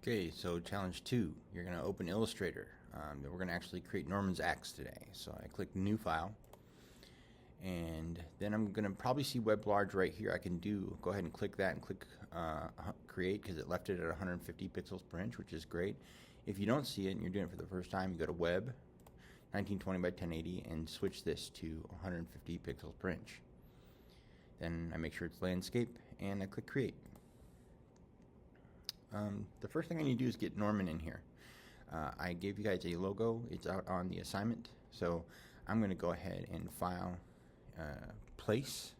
Okay, so challenge 2, you're going to open Illustrator. We're going to actually create Norman's axe today. So I click New File, and then I'm going to probably see Web Large right here. I can go ahead and click that and click Create, because it left it at 150 pixels per inch, which is great. If you don't see it and you're doing it for the first time, you go to Web, 1920 by 1080, and switch this to 150 pixels per inch. Then I make sure it's landscape, and I click Create. The first thing I need to do is get Norman in here. I gave you guys a logo. It's out on the assignment. So I'm going to go ahead and file, place,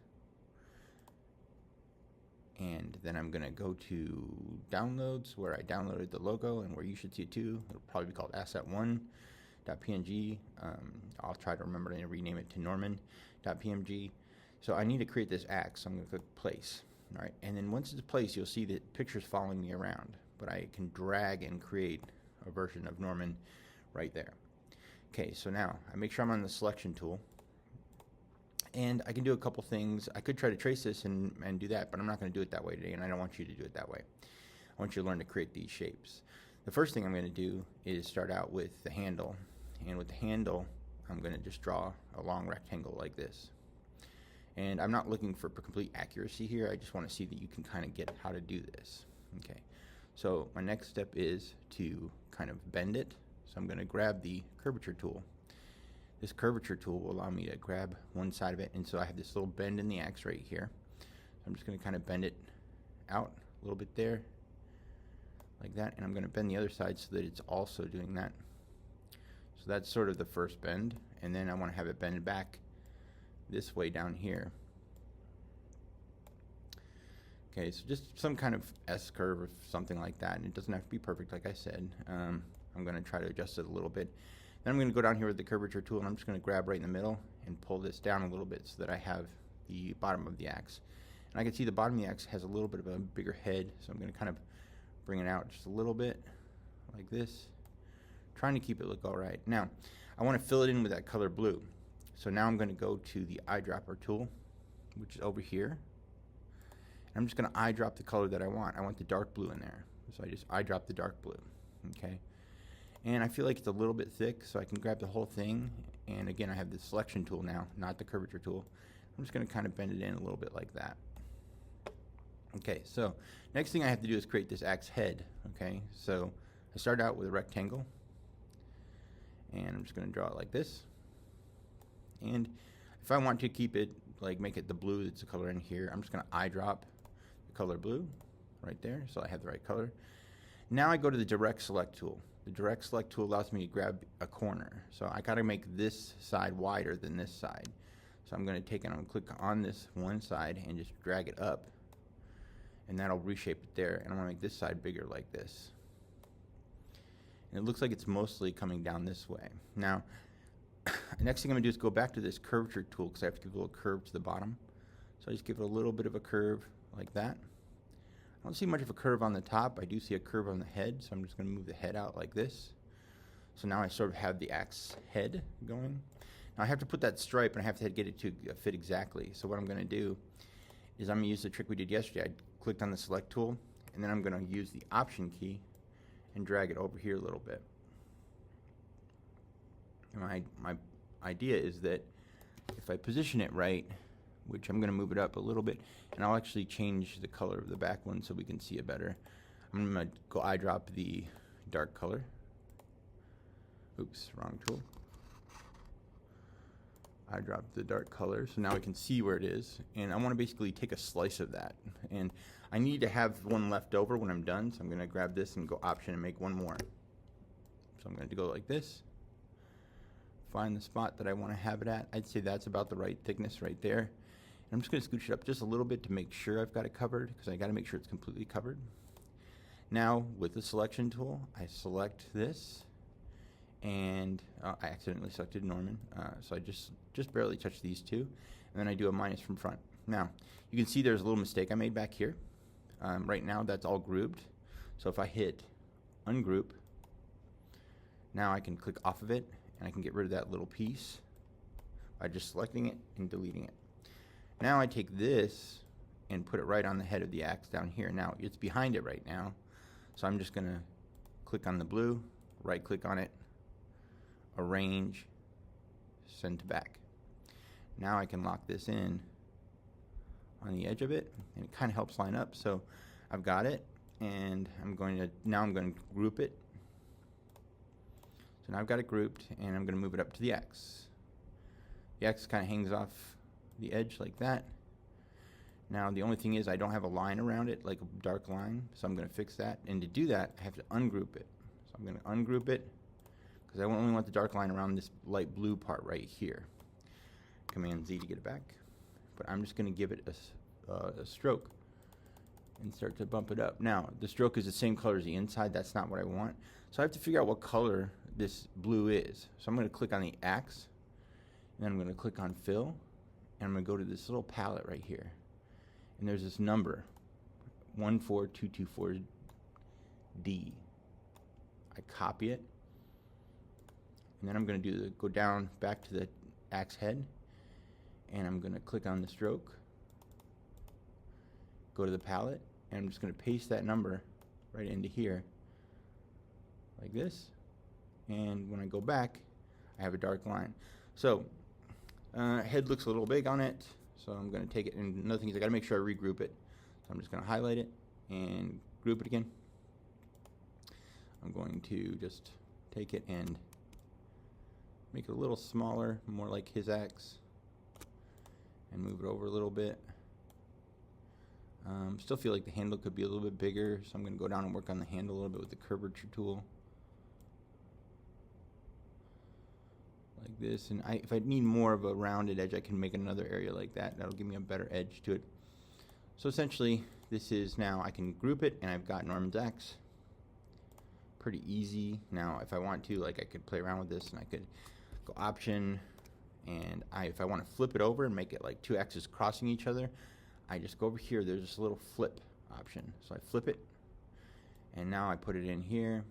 and then I'm going to go to downloads where I downloaded the logo and where you should see it too. It'll probably be called asset1.png. I'll try to remember to rename it to norman.png. So I need to create this axe. So I'm going to click place. All right, and then once it's placed, you'll see that picture's following me around, but I can drag and create a version of Norman right there. Okay, so now I make sure I'm on the selection tool, and I can do a couple things. I could try to trace this and do that, but I'm not going to do it that way today, and I don't want you to do it that way. I want you to learn to create these shapes. The first thing I'm going to do is start out with the handle, and with the handle, I'm going to just draw a long rectangle like this. And I'm not looking for complete accuracy here. I just want to see that you can kind of get how to do this. Okay, so my next step is to kind of bend it. So I'm going to grab the curvature tool. This curvature tool will allow me to grab one side of it, and so I have this little bend in the axe right here. So I'm just going to kind of bend it out a little bit there, like that, and I'm going to bend the other side so that it's also doing that. So that's sort of the first bend, and then I want to have it bend back this way down here. Okay, so just some kind of S curve or something like that, and it doesn't have to be perfect, like I said. I'm going to try to adjust it a little bit. Then I'm going to go down here with the curvature tool, and I'm just going to grab right in the middle and pull this down a little bit so that I have the bottom of the axe. And I can see the bottom of the axe has a little bit of a bigger head, so I'm going to kind of bring it out just a little bit like this, trying to keep it look all right. Now I want to fill it in with that color blue. So now I'm going to go to the eyedropper tool, which is over here. I'm just going to eyedrop the color that I want. I want the dark blue in there. So I just eyedrop the dark blue. Okay. And I feel like it's a little bit thick, so I can grab the whole thing. And again, I have the selection tool now, not the curvature tool. I'm just going to kind of bend it in a little bit like that. Okay, so next thing I have to do is create this axe head. Okay, so I start out with a rectangle, and I'm just going to draw it like this. And if I want to keep it, like make it the blue that's the color in here, I'm just going to eyedrop the color blue right there, so I have the right color. Now I go to the direct select tool. The direct select tool allows me to grab a corner. So I got to make this side wider than this side. So I'm going to take it and click on this one side and just drag it up, and that'll reshape it there. And I'm going to make this side bigger like this. And it looks like it's mostly coming down this way. Now, the next thing I'm going to do is go back to this curvature tool, because I have to give a little curve to the bottom. So I just give it a little bit of a curve like that. I don't see much of a curve on the top. I do see a curve on the head, so I'm just going to move the head out like this. So now I sort of have the axe head going. Now I have to put that stripe, and I have to get it to fit exactly. So what I'm going to do is I'm going to use the trick we did yesterday. I clicked on the select tool, and then I'm going to use the option key and drag it over here a little bit. My idea is that if I position it right, which I'm going to move it up a little bit, and I'll actually change the color of the back one so we can see it better. I'm going to go eyedrop the dark color. Oops, wrong tool. Eyedrop the dark color, so now we can see where it is, and I want to basically take a slice of that, and I need to have one left over when I'm done, so I'm going to grab this and go option and make one more. So I'm going to go like this. Find the spot that I want to have it at. I'd say that's about the right thickness right there. And I'm just going to scooch it up just a little bit to make sure I've got it covered, because I got to make sure it's completely covered. Now with the selection tool, I select this, and I accidentally selected Norman, so I just barely touch these two, and then I do a minus from front. Now you can see there's a little mistake I made back here. Right now that's all grouped, so if I hit ungroup, now I can click off of it, and I can get rid of that little piece by just selecting it and deleting it. Now I take this and put it right on the head of the axe down here. Now it's behind it right now, so I'm just going to click on the blue, right click on it, arrange, send to back. Now I can lock this in on the edge of it, and it kind of helps line up. So I've got it, and I'm going to group it. So now I've got it grouped, and I'm going to move it up to the X. The X kind of hangs off the edge like that. Now the only thing is I don't have a line around it, like a dark line, so I'm going to fix that. And to do that, I have to ungroup it. So I'm going to ungroup it because I only want the dark line around this light blue part right here. Command Z to get it back. But I'm just going to give it a stroke and start to bump it up. Now the stroke is the same color as the inside. That's not what I want. So I have to figure out what color this blue is. So I'm going to click on the axe, and then I'm going to click on fill, and I'm going to go to this little palette right here. And there's this number, 14224D. I copy it, and then I'm going to go down back to the axe head, and I'm going to click on the stroke, go to the palette, and I'm just going to paste that number right into here, like this. And when I go back, I have a dark line. So head looks a little big on it. So I'm going to take it, and another thing is I got to make sure I regroup it. So I'm just going to highlight it and group it again. I'm going to just take it and make it a little smaller, more like his axe, and move it over a little bit. Still feel like the handle could be a little bit bigger, so I'm going to go down and work on the handle a little bit with the curvature tool. Like this, and if I need more of a rounded edge, I can make another area like that. That'll give me a better edge to it. So essentially, this is now, I can group it, and I've got Norman's axe. Pretty easy. Now, if I want to, like, I could play around with this, and I could go option, and if I want to flip it over and make it like two axes crossing each other, I just go over here. There's this little flip option. So I flip it, and now I put it in here.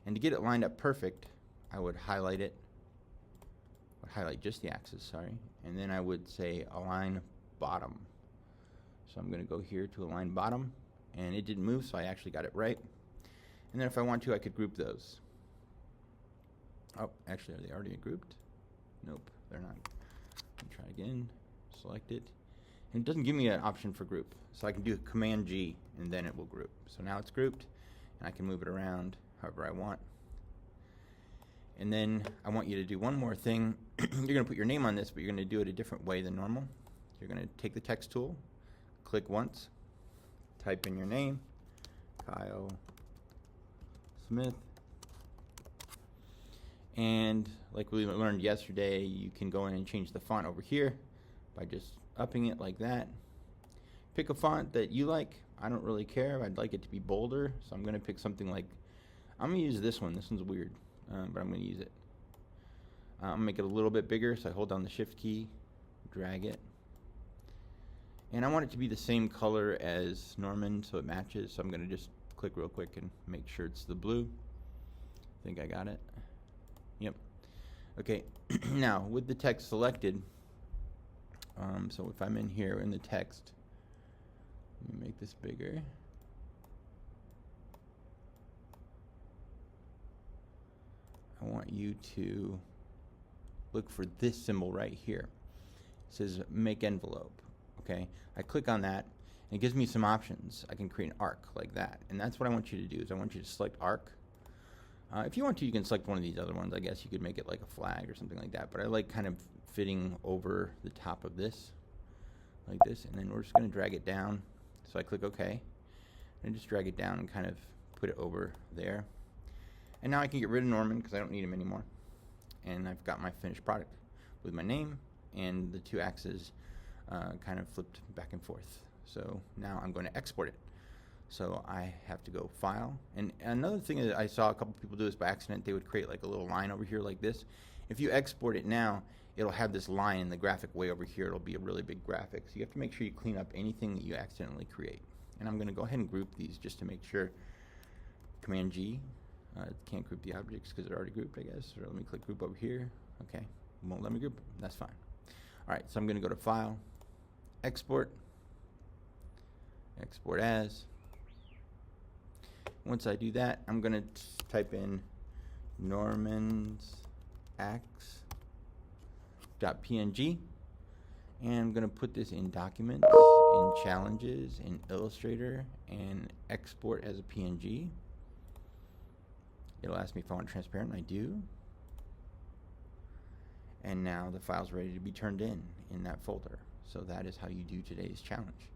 And to get it lined up perfect, I would highlight it. Highlight just the axis, sorry, and then I would say align bottom. So I'm going to go here to align bottom, and it didn't move, so I actually got it right. And then if I want to, I could group those. Oh, actually, are they already grouped? Nope, they're not. Let me try again. Select it, and it doesn't give me an option for group, so I can do Command G, and then it will group. So now it's grouped, and I can move it around however I want. And then I want you to do one more thing. You're going to put your name on this, but you're going to do it a different way than normal. You're going to take the text tool, click once, type in your name, Kyle Smith. And like we learned yesterday, you can go in and change the font over here by just upping it like that. Pick a font that you like. I don't really care. I'd like it to be bolder, so I'm going to pick something like, I'm going to use this one. This one's weird. But I'm going to use it. I'm going to make it a little bit bigger, so I hold down the shift key, drag it. And I want it to be the same color as Norman so it matches, so I'm going to just click real quick and make sure it's the blue. I think I got it. Yep. Okay, now with the text selected, so if I'm in here in the text, let me make this bigger. I want you to look for this symbol right here. It says make envelope. Okay, I click on that, and it gives me some options. I can create an arc like that, and that's what I want you to do. Is I want you to select arc. If you want to, you can select one of these other ones. I guess you could make it like a flag or something like that. But I like kind of fitting over the top of this, like this, and then we're just going to drag it down. So I click OK, and just drag it down and kind of put it over there. And now I can get rid of Norman because I don't need him anymore. And I've got my finished product with my name and the two axes kind of flipped back and forth. So now I'm going to export it. So I have to go File. And another thing that I saw a couple people do this by accident, they would create like a little line over here like this. If you export it now, it'll have this line in the graphic way over here. It'll be a really big graphic. So you have to make sure you clean up anything that you accidentally create. And I'm going to go ahead and group these just to make sure. Command G. Can't group the objects because they're already grouped, I guess. Or let me click group over here. Okay, won't let me group. That's fine. All right, so I'm going to go to File, Export, Export As. once I do that, I'm going to type in normansax.png, and I'm going to put this in Documents, in Challenges, in Illustrator, and export as a PNG. It'll ask me if I want transparent, and I do. And now the file's ready to be turned in that folder. So that is how you do today's challenge.